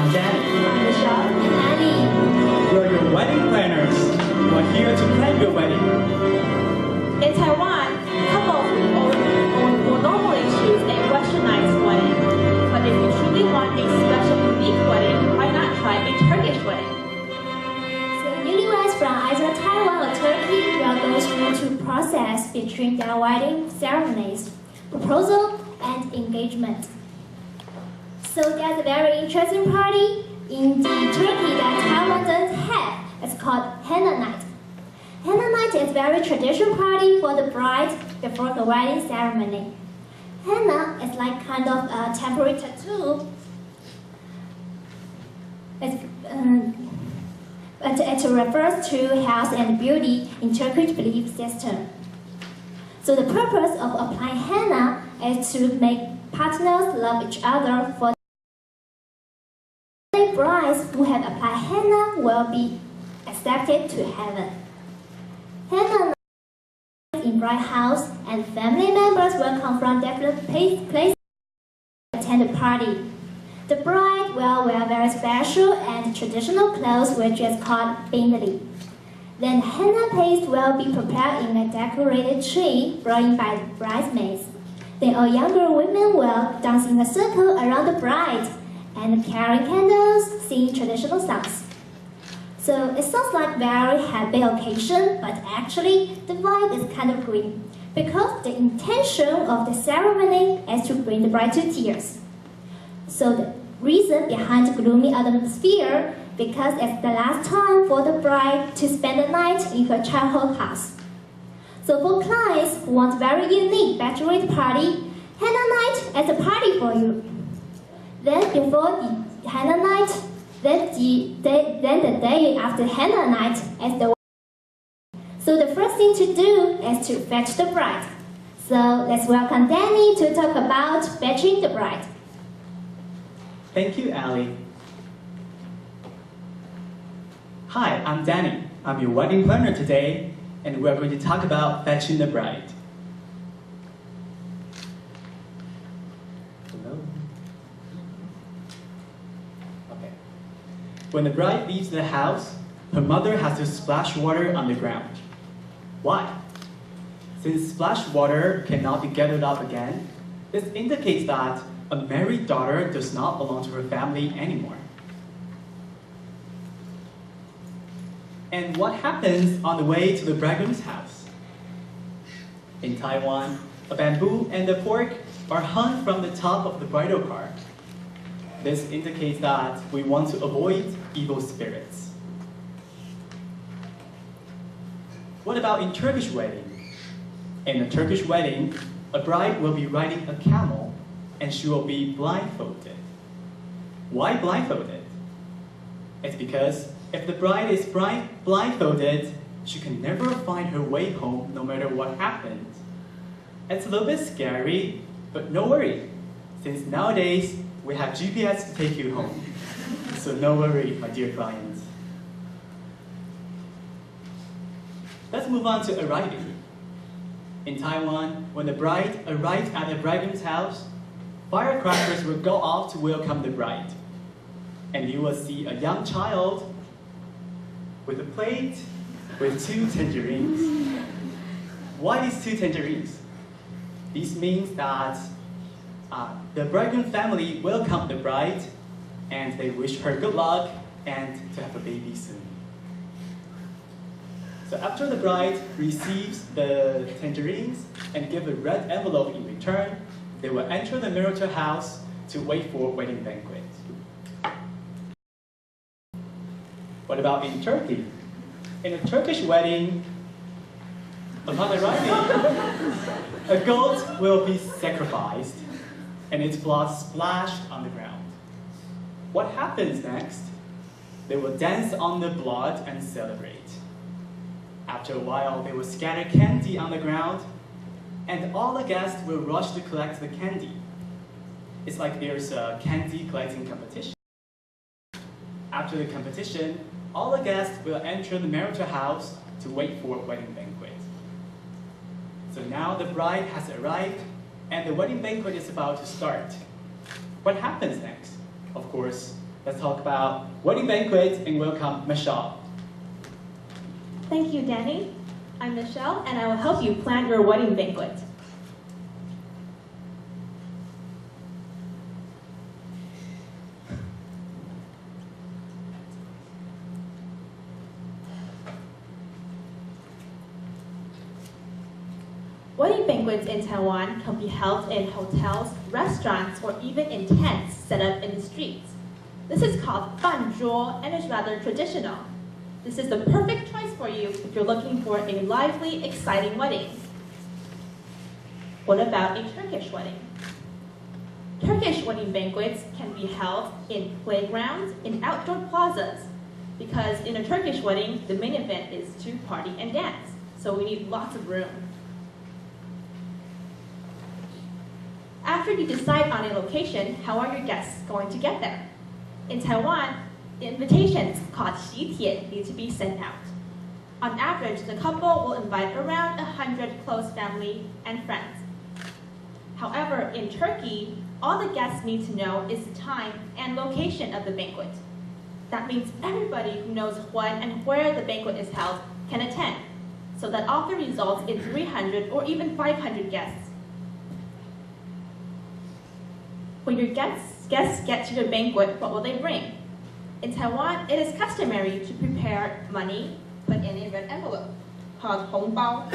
I'm Danny. I'm Michelle. And Annie. We're your wedding planners. We're here to plan your wedding. In Taiwan, couples will normally choose a westernized wedding. But if you truly want a special, unique wedding, why not try a Turkish wedding? So newlyweds from either Taiwan or Turkey will go through two processes between their wedding ceremonies, proposal and engagement. So there's a very interesting party in the Turkey that Taiwan doesn't have. It's called henna night. Henna night is a very traditional party for the bride before the wedding ceremony. Henna is like kind of a temporary tattoo. It refers to health and beauty in Turkish belief system. So the purpose of applying henna is to make partners love each other. For the brides who have applied henna will be accepted to heaven. Henna in bride house and family members will come from different places to attend the party. The bride will wear very special and traditional clothes, which is called bindli. Then henna paste will be prepared in a decorated tree brought by the bridesmaids. Then all younger women will dance in a circle around the bride and carry candles, sing traditional songs. So it sounds like a very happy occasion, but actually the vibe is kind of grim because the intention of the ceremony is to bring the bride to tears. So the reason behind the gloomy atmosphere because it's the last time for the bride to spend the night in her childhood house. So for clients who want a very unique bachelorette party, henna night is a party for you. Then before the henna night, then the day after henna night is the wedding. So the first thing to do is to fetch the bride. So let's welcome Danny to talk about fetching the bride. Thank you, Ali. Hi, I'm Danny. I'm your wedding planner today, and we're going to talk about fetching the bride. Hello? Okay. When the bride leaves the house, her mother has to splash water on the ground. Why? Since splash water cannot be gathered up again, this indicates that a married daughter does not belong to her family anymore. And what happens on the way to the bridegroom's house? In Taiwan, a bamboo and a pork are hung from the top of the bridal car. This indicates that we want to avoid evil spirits. What about in Turkish wedding? In a Turkish wedding, a bride will be riding a camel and she will be blindfolded. Why blindfolded? It's because if the bride is blindfolded, she can never find her way home no matter what happens. It's a little bit scary, but no worry, since nowadays we have GPS to take you home. So no worry, my dear clients. Let's move on to arriving. In Taiwan, when the bride arrives at the bridegroom's house, firecrackers will go off to welcome the bride. And you will see a young child with a plate with 2 tangerines. Why these 2 tangerines? This means that the bridegroom family welcomed the bride and they wish her good luck and to have a baby soon. So after the bride receives the tangerines and give a red envelope in return, they will enter the marital house to wait for a wedding banquet. What about in Turkey? In a Turkish wedding, upon arriving, a goat will be sacrificed and its blood splashed on the ground. What happens next? They will dance on the blood and celebrate. After a while, they will scatter candy on the ground and all the guests will rush to collect the candy. It's like there's a candy collecting competition. After the competition, all the guests will enter the marital house to wait for a wedding banquet. So now the bride has arrived and the wedding banquet is about to start. What happens next? Of course, the let's talk about wedding banquets and welcome Michelle. Thank you, Danny. I'm Michelle, and I will help you plan your wedding banquet. Wedding banquets in Taiwan can be held in hotels, restaurants, or even in tents set up in the streets. This is called 饭桌 and is rather traditional. This is the perfect choice for you if you're looking for a lively, exciting wedding. What about a Turkish wedding? Turkish wedding banquets can be held in playgrounds, in outdoor plazas, because in a Turkish wedding, the main event is to party and dance, so we need lots of room. After you decide on a location, how are your guests going to get there? In Taiwan, the invitations called 喜帖 need to be sent out. On average, the couple will invite around 100 close family and friends. However, in Turkey, all the guests need to know is the time and location of the banquet. That means everybody who knows when and where the banquet is held can attend, so that often results in 300 or even 500 guests. When your guests get to your banquet, what will they bring? In Taiwan, it is customary to prepare money put in a red envelope called 红包.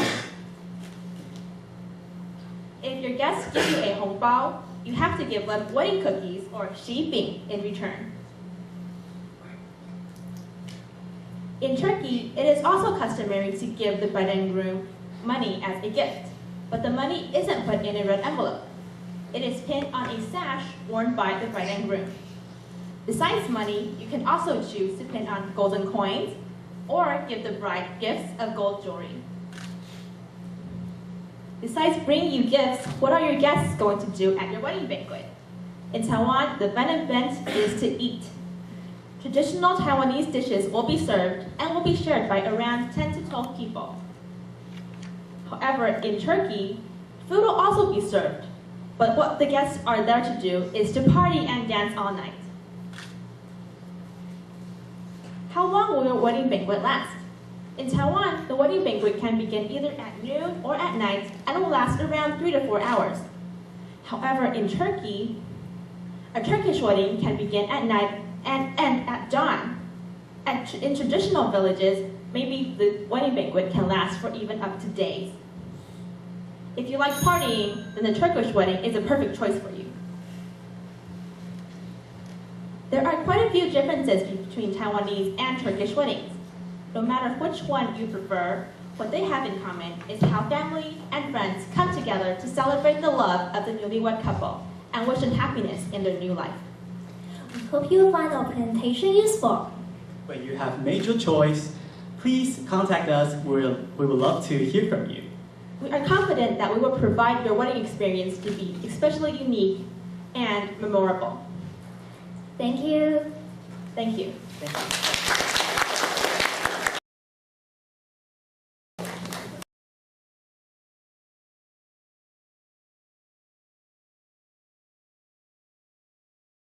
If your guests give you a 红包, you have to give them wedding cookies or 喜饼 in return. In Turkey, it is also customary to give the bride and groom money as a gift, but the money isn't put in a red envelope. It is pinned on a sash worn by the bride and groom. Besides money, you can also choose to pin on golden coins or give the bride gifts of gold jewelry. Besides bringing you gifts, what are your guests going to do at your wedding banquet? In Taiwan, the main event is to eat. Traditional Taiwanese dishes will be served and will be shared by around 10 to 12 people. However, in Turkey, food will also be served. But what the guests are there to do is to party and dance all night. How long will your wedding banquet last? In Taiwan, the wedding banquet can begin either at noon or at night and will last around 3 to 4 hours. However, in Turkey, a Turkish wedding can begin at night and end at dawn. In traditional villages, maybe the wedding banquet can last for even up to days. If you like partying, then the Turkish wedding is a perfect choice for you. There are quite a few differences between Taiwanese and Turkish weddings. No matter which one you prefer, what they have in common is how family and friends come together to celebrate the love of the newlywed couple and wish them happiness in their new life. We hope you find our presentation useful. When you have made your choice, please contact us. We would love to hear from you. We are confident that we will provide your wedding experience to be especially unique and memorable. Thank you. Thank you. Thank you.